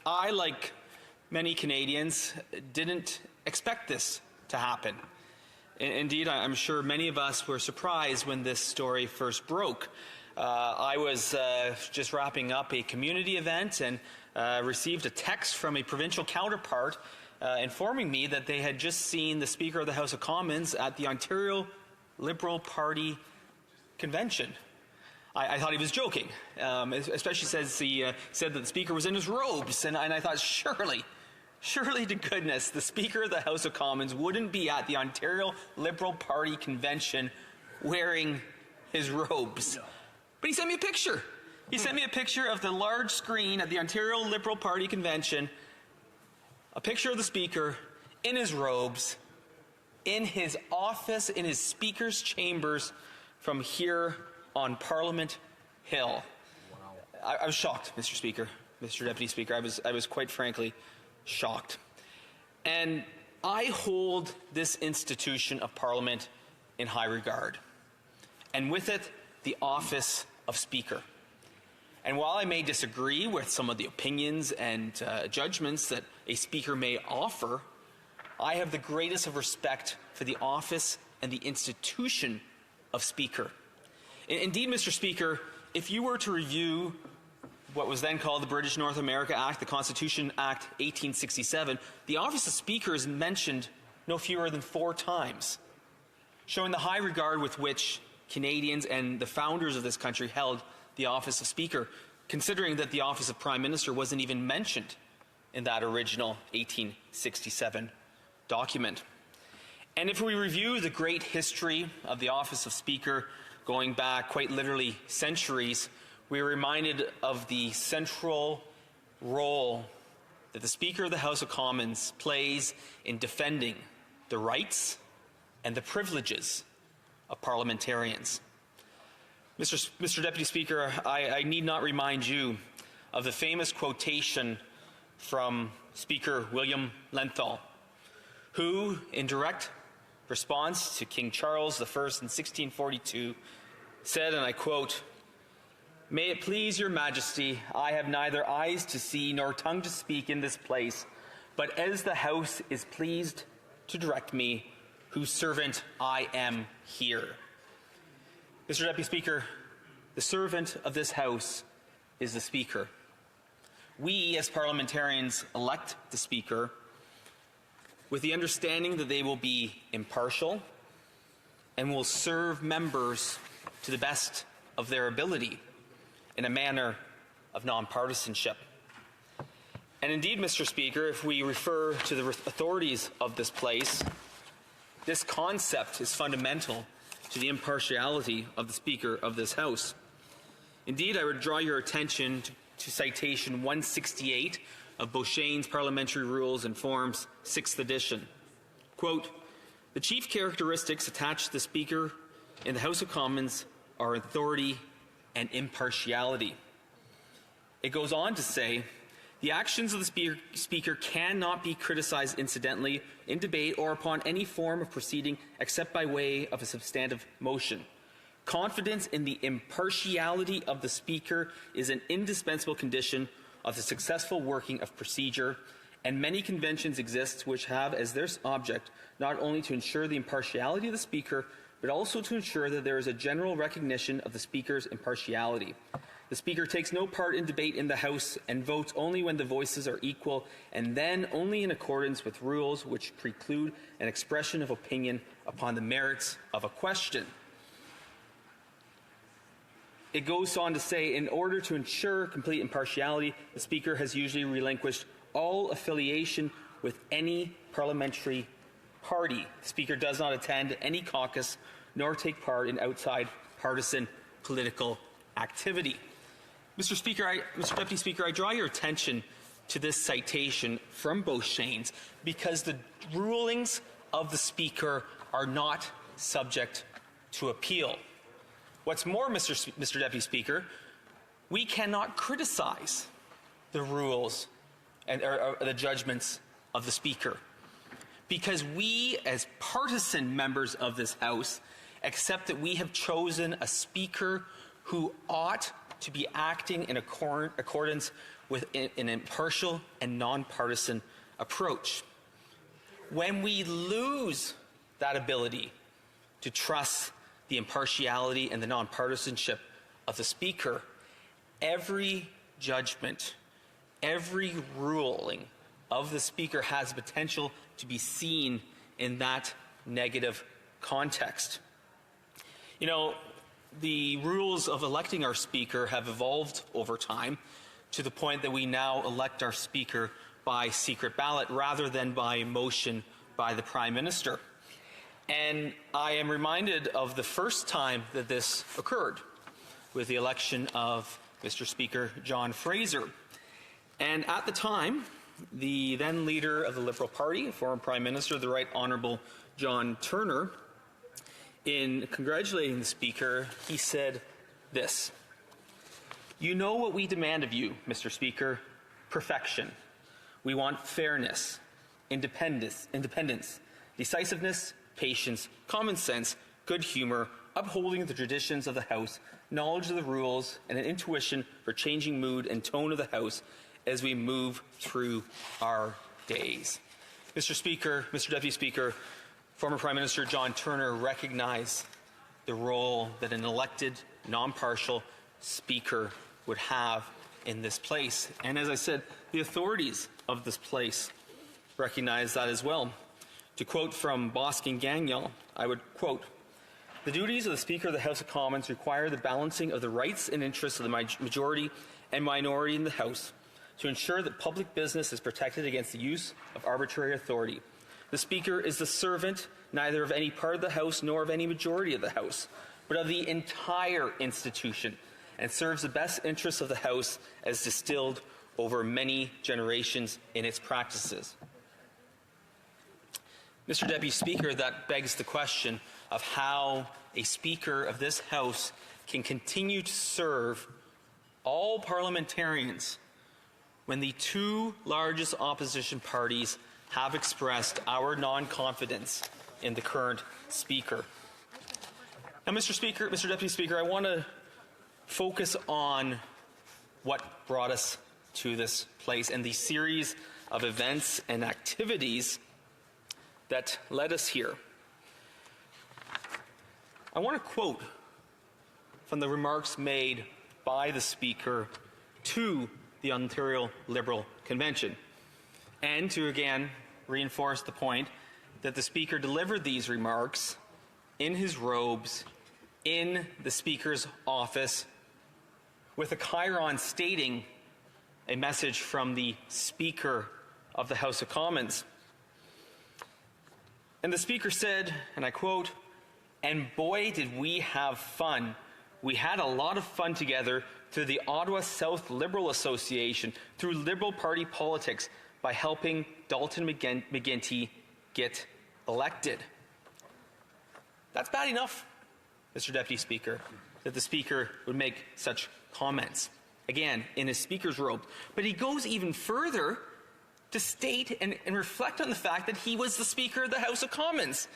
I, like many Canadians, didn't expect this to happen. Indeed, I'm sure many of us were surprised when this story first broke. I was just wrapping up a community event and received a text from a provincial counterpart informing me that they had just seen the Speaker of the House of Commons at the Ontario Liberal Party convention. I thought he was joking, especially since he said that the Speaker was in his robes, and I thought, surely to goodness, the Speaker of the House of Commons wouldn't be at the Ontario Liberal Party convention wearing his robes. No. But he sent me a picture. He sent me a picture of the large screen at the Ontario Liberal Party convention, a picture of the Speaker in his robes, in his office, in his Speaker's chambers from here on Parliament Hill. Wow. I was shocked, Mr. Speaker, Mr. Deputy Speaker. I was quite frankly shocked. And I hold this institution of Parliament in high regard, and with it, the office of Speaker. And while I may disagree with some of the opinions and judgments that a Speaker may offer, I have the greatest of respect for the office and the institution of Speaker. Indeed, Mr. Speaker, if you were to review what was then called the British North America Act, the Constitution Act 1867, the office of Speaker is mentioned no fewer than 4 times, showing the high regard with which Canadians and the founders of this country held the office of Speaker, considering that the office of Prime Minister wasn't even mentioned in that original 1867 document. And if we review the great history of the office of Speaker, going back quite literally centuries, we are reminded of the central role that the Speaker of the House of Commons plays in defending the rights and the privileges of parliamentarians. Mr. Deputy Speaker, I need not remind you of the famous quotation from Speaker William Lenthal, who, in direct response to King Charles I in 1642, said, and I quote, "May it please your Majesty, I have neither eyes to see nor tongue to speak in this place, but as the House is pleased to direct me, whose servant I am here." Mr. Deputy Speaker, the servant of this House is the Speaker. We, as parliamentarians, elect the Speaker with the understanding that they will be impartial and will serve members to the best of their ability in a manner of nonpartisanship. And indeed, Mr. Speaker, if we refer to the authorities of this place, this concept is fundamental to the impartiality of the Speaker of this House. Indeed, I would draw your attention to citation 168 of Beauchesne's Parliamentary Rules and Forms, 6th edition. Quote, "The chief characteristics attached to the Speaker in the House of Commons are authority and impartiality." It goes on to say, "The actions of the Speaker cannot be criticized incidentally, in debate, or upon any form of proceeding except by way of a substantive motion. Confidence in the impartiality of the Speaker is an indispensable condition of the successful working of procedure, and many conventions exist which have as their object not only to ensure the impartiality of the Speaker, but also to ensure that there is a general recognition of the Speaker's impartiality. The Speaker takes no part in debate in the House and votes only when the voices are equal, and then only in accordance with rules which preclude an expression of opinion upon the merits of a question." It goes on to say, in order to ensure complete impartiality, the Speaker has usually relinquished all affiliation with any parliamentary party. The Speaker does not attend any caucus nor take part in outside partisan political activity. Mr. Deputy Speaker, I draw your attention to this citation from Beauchesne's because the rulings of the Speaker are not subject to appeal. What's more, Mr. Deputy Speaker, we cannot criticize the rules and the judgments of the Speaker because we, as partisan members of this House, accept that we have chosen a Speaker who ought to be acting in accordance with an impartial and nonpartisan approach. When we lose that ability to trust the impartiality and the nonpartisanship of the Speaker, every judgment, every ruling of the Speaker has the potential to be seen in that negative context. You know, the rules of electing our Speaker have evolved over time to the point that we now elect our Speaker by secret ballot rather than by motion by the Prime Minister. And I am reminded of the first time that this occurred with the election of Mr. Speaker John Fraser. And at the time, the then leader of the Liberal Party, former Prime Minister, the Right Honourable John Turner, in congratulating the Speaker, he said this: "You know what we demand of you, Mr. Speaker, perfection. We want fairness, independence, decisiveness, patience, common sense, good humor, upholding the traditions of the House, knowledge of the rules, and an intuition for changing mood and tone of the House as we move through our days." Mr. Speaker, Mr. Deputy Speaker, former Prime Minister John Turner recognized the role that an elected, non-partial Speaker would have in this place. And as I said, the authorities of this place recognize that as well. To quote from Boskin Gagnon, I would quote, "The duties of the Speaker of the House of Commons require the balancing of the rights and interests of the majority and minority in the House to ensure that public business is protected against the use of arbitrary authority. The Speaker is the servant neither of any part of the House nor of any majority of the House, but of the entire institution, and serves the best interests of the House as distilled over many generations in its practices." Mr. Deputy Speaker, that begs the question of how a Speaker of this House can continue to serve all parliamentarians when the two largest opposition parties have expressed our non-confidence in the current Speaker. Now, Mr. Deputy Speaker, I want to focus on what brought us to this place and the series of events and activities that led us here. I want to quote from the remarks made by the Speaker to the Ontario Liberal Convention, and to again reinforce the point that the Speaker delivered these remarks in his robes in the Speaker's office with a chyron stating a message from the Speaker of the House of Commons. And the Speaker said, and I quote, "And boy, did we have fun. We had a lot of fun together through the Ottawa South Liberal Association, through Liberal Party politics, by helping Dalton McGuinty get elected." That's bad enough, Mr. Deputy Speaker, that the Speaker would make such comments, again, in his Speaker's robe. But he goes even further to state and reflect on the fact that he was the Speaker of the House of Commons.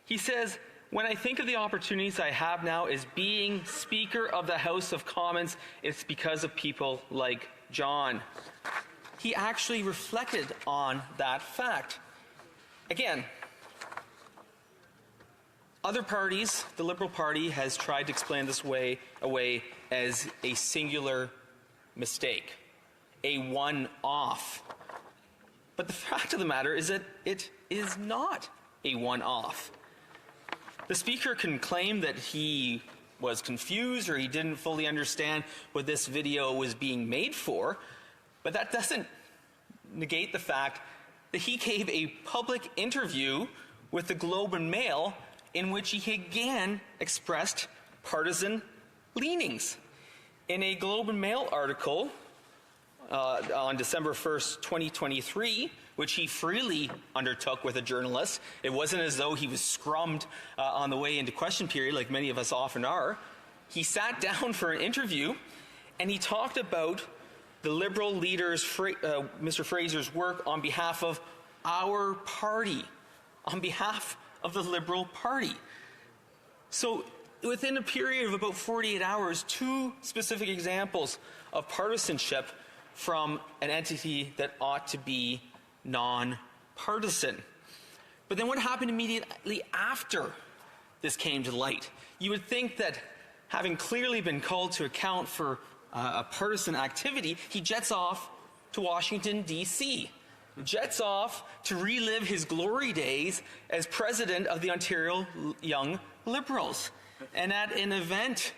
He says, "When I think of the opportunities I have now as being Speaker of the House of Commons, it's because of people like John." He actually reflected on that fact. Again, other parties, the Liberal Party has tried to explain this away as a singular mistake, a one-off. But the fact of the matter is that it is not a one-off. The Speaker can claim that he was confused or he didn't fully understand what this video was being made for, but that doesn't negate the fact that he gave a public interview with the Globe and Mail in which he again expressed partisan leanings. In a Globe and Mail article on December 1st, 2023, which he freely undertook with a journalist. It wasn't as though he was scrummed on the way into question period like many of us often are. He sat down for an interview and he talked about the Liberal leader's, Mr. Fraser's work on behalf of our party, on behalf of the Liberal Party. So within a period of about 48 hours, two specific examples of partisanship from an entity that ought to be non-partisan. But then what happened immediately after this came to light? You would think that having clearly been called to account for a partisan activity, he jets off to Washington, D.C., jets off to relive his glory days as president of the Ontario Young Liberals. And at an event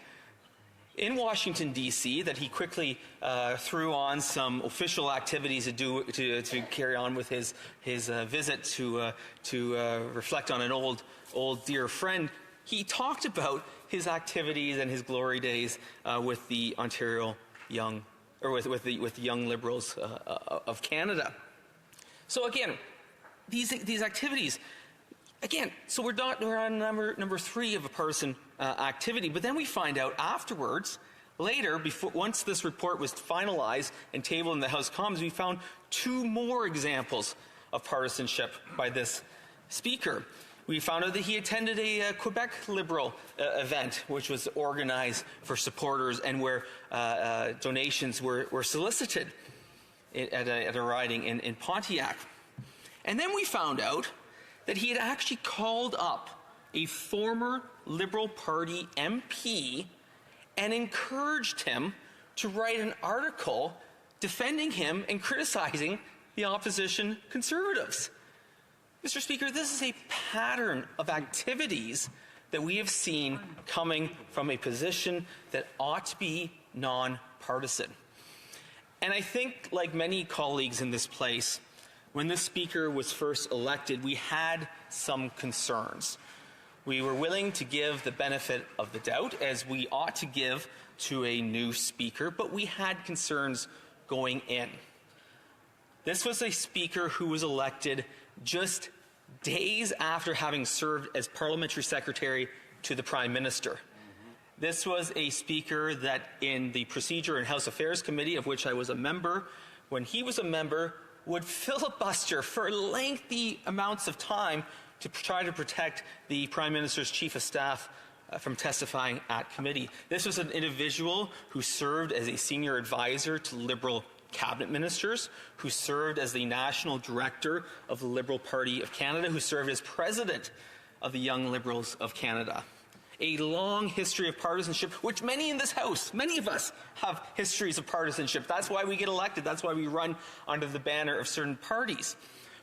in Washington, D.C., that he quickly threw on some official activities to carry on with his visit to reflect on an old dear friend, he talked about his activities and his glory days with the Ontario Young, or with the Young Liberals of Canada. So again, these activities. Again, so we're on number 3 of a partisan activity, but then we find out afterwards, later, once this report was finalized and tabled in the House of Commons, we found 2 more examples of partisanship by this speaker. We found out that he attended a Quebec Liberal event, which was organized for supporters and where donations were solicited at a riding in Pontiac. And then we found out that he had actually called up a former Liberal Party MP and encouraged him to write an article defending him and criticizing the opposition Conservatives. Mr. Speaker, this is a pattern of activities that we have seen coming from a position that ought to be non-partisan. And I think, like many colleagues in this place, when this speaker was first elected, we had some concerns. We were willing to give the benefit of the doubt, as we ought to give to a new speaker, but we had concerns going in. This was a speaker who was elected just days after having served as parliamentary secretary to the Prime Minister. This was a speaker that in the Procedure and House Affairs Committee, of which I was a member, when he was a member, would filibuster for lengthy amounts of time to try to protect the Prime Minister's Chief of Staff from testifying at committee. This was an individual who served as a senior advisor to Liberal cabinet ministers, who served as the national director of the Liberal Party of Canada, who served as president of the Young Liberals of Canada. A long history of partisanship, which many in this House, many of us, have histories of partisanship. That's why we get elected. That's why we run under the banner of certain parties.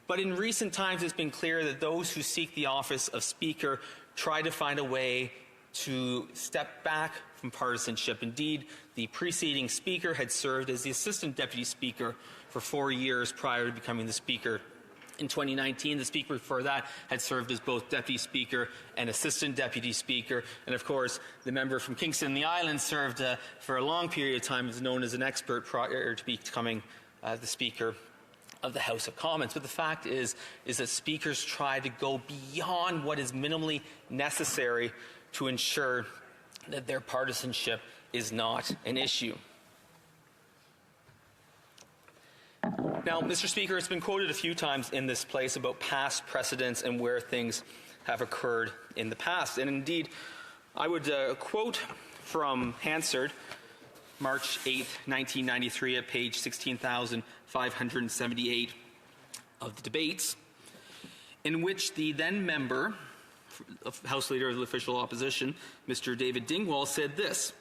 But in recent times, it's been clear that those who seek the office of Speaker try to find a way to step back from partisanship. Indeed, the preceding Speaker had served as the Assistant Deputy Speaker for 4 years prior to becoming the Speaker. In 2019, the Speaker before that had served as both Deputy Speaker and Assistant Deputy Speaker. And of course, the member from Kingston and the Islands served for a long period of time as known as an expert prior to becoming the Speaker of the House of Commons. But the fact is that speakers try to go beyond what is minimally necessary to ensure that their partisanship is not an issue. Now, Mr. Speaker, it's been quoted a few times in this place about past precedents and where things have occurred in the past. And indeed, I would quote from Hansard, March 8, 1993, at page 16,578 of the debates, in which the then member, House Leader of the Official Opposition, Mr. David Dingwall, said this: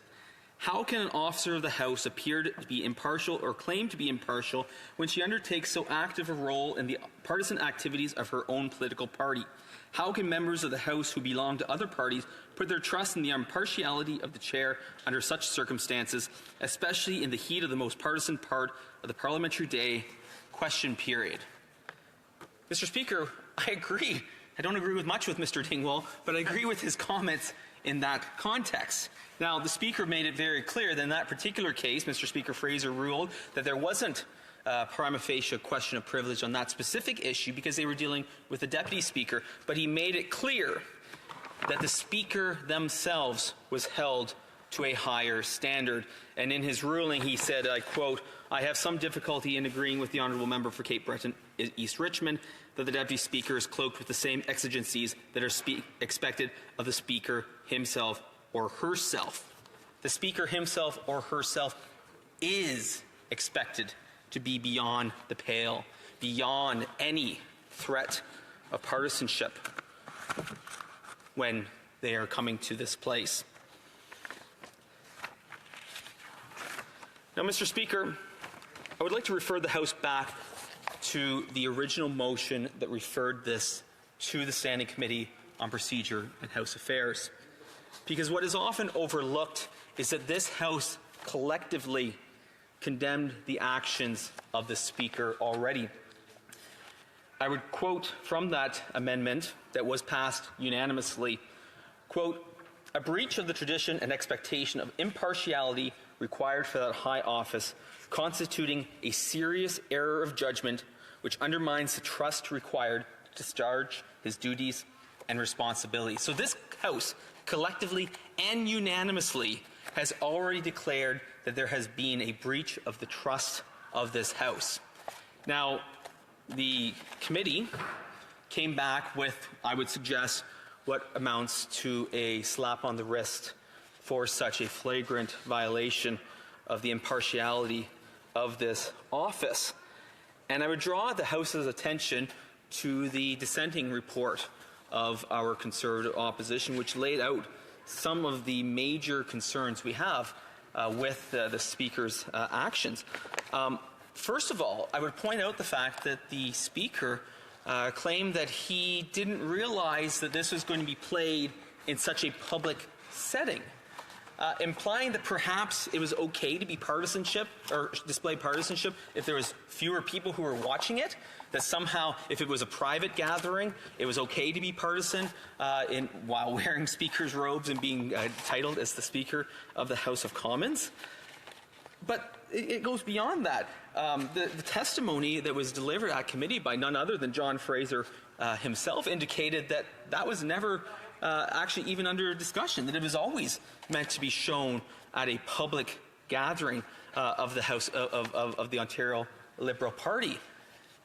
"How can an officer of the House appear to be impartial or claim to be impartial when she undertakes so active a role in the partisan activities of her own political party? How can members of the House who belong to other parties put their trust in the impartiality of the chair under such circumstances, especially in the heat of the most partisan part of the parliamentary day, question period?" Mr. Speaker, I agree. I don't agree with much with Mr. Dingwall, but I agree with his comments in that context. Now, the Speaker made it very clear that in that particular case, Mr. Speaker Fraser ruled that there wasn't prima facie question of privilege on that specific issue because they were dealing with the Deputy Speaker, but he made it clear that the Speaker themselves was held to a higher standard. And in his ruling, he said, I quote, "I have some difficulty in agreeing with the Honourable Member for Cape Breton East Richmond that the Deputy Speaker is cloaked with the same exigencies that are expected of the Speaker himself or herself." The Speaker himself or herself is expected to be beyond the pale, beyond any threat of partisanship when they are coming to this place. Now, Mr. Speaker, I would like to refer the House back to the original motion that referred this to the Standing Committee on Procedure and House Affairs, because what is often overlooked is that this House collectively condemned the actions of the Speaker already. I would quote from that amendment that was passed unanimously, quote, "A breach of the tradition and expectation of impartiality required for that high office, constituting a serious error of judgment which undermines the trust required to discharge his duties and responsibilities." So this House, collectively and unanimously, has already declared that there has been a breach of the trust of this House. Now, the committee came back with, I would suggest, what amounts to a slap on the wrist for such a flagrant violation of the impartiality of this office. And I would draw the House's attention to the dissenting report of our Conservative opposition, which laid out some of the major concerns we have with the Speaker's actions. First of all, I would point out the fact that the Speaker claimed that he didn't realize that this was going to be played in such a public setting, implying that perhaps it was okay to be partisanship or display partisanship if there was fewer people who were watching it, that somehow if it was a private gathering, it was okay to be partisan while wearing Speaker's robes and being titled as the Speaker of the House of Commons. But it goes beyond that. The testimony that was delivered at committee by none other than John Fraser himself indicated that that was never actually even under discussion, that it was always meant to be shown at a public gathering of the House of the Ontario Liberal Party.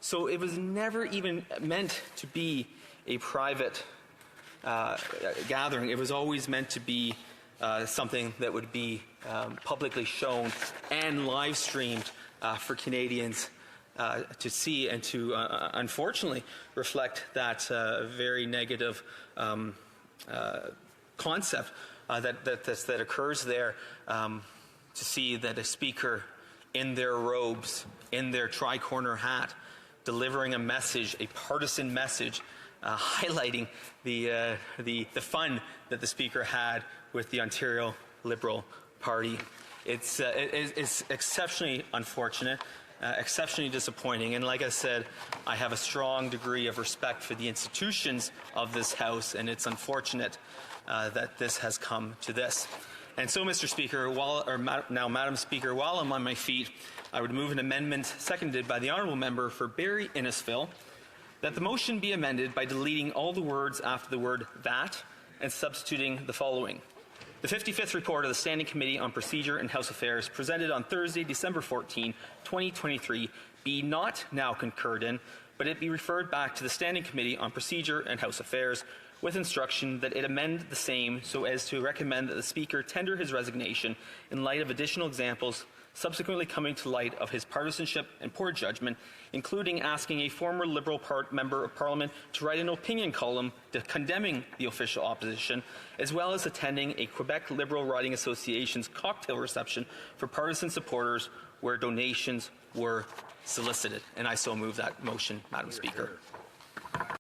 So it was never even meant to be a private gathering. It was always meant to be something that would be publicly shown and live streamed for Canadians to see and to unfortunately reflect that very negative concept that occurs there, to see that a speaker in their robes, in their tri-corner hat, delivering a message, a partisan message, highlighting the fun that the Speaker had with the Ontario Liberal Party. It's exceptionally unfortunate, exceptionally disappointing, and like I said, I have a strong degree of respect for the institutions of this House, and it's unfortunate that this has come to this. And so, Mr. Speaker, Madam Speaker, while I'm on my feet, I would move an amendment seconded by the Honourable Member for Barrie Innisfil, that the motion be amended by deleting all the words after the word "that" and substituting the following. The 55th report of the Standing Committee on Procedure and House Affairs, presented on Thursday, December 14, 2023, be not now concurred in, but it be referred back to the Standing Committee on Procedure and House Affairs, with instruction that it amend the same so as to recommend that the Speaker tender his resignation in light of additional examples subsequently coming to light of his partisanship and poor judgment, including asking a former Liberal Member of Parliament to write an opinion column condemning the official opposition, as well as attending a Quebec Liberal Riding Association's cocktail reception for partisan supporters where donations were solicited. And I so move that motion, Madam Speaker.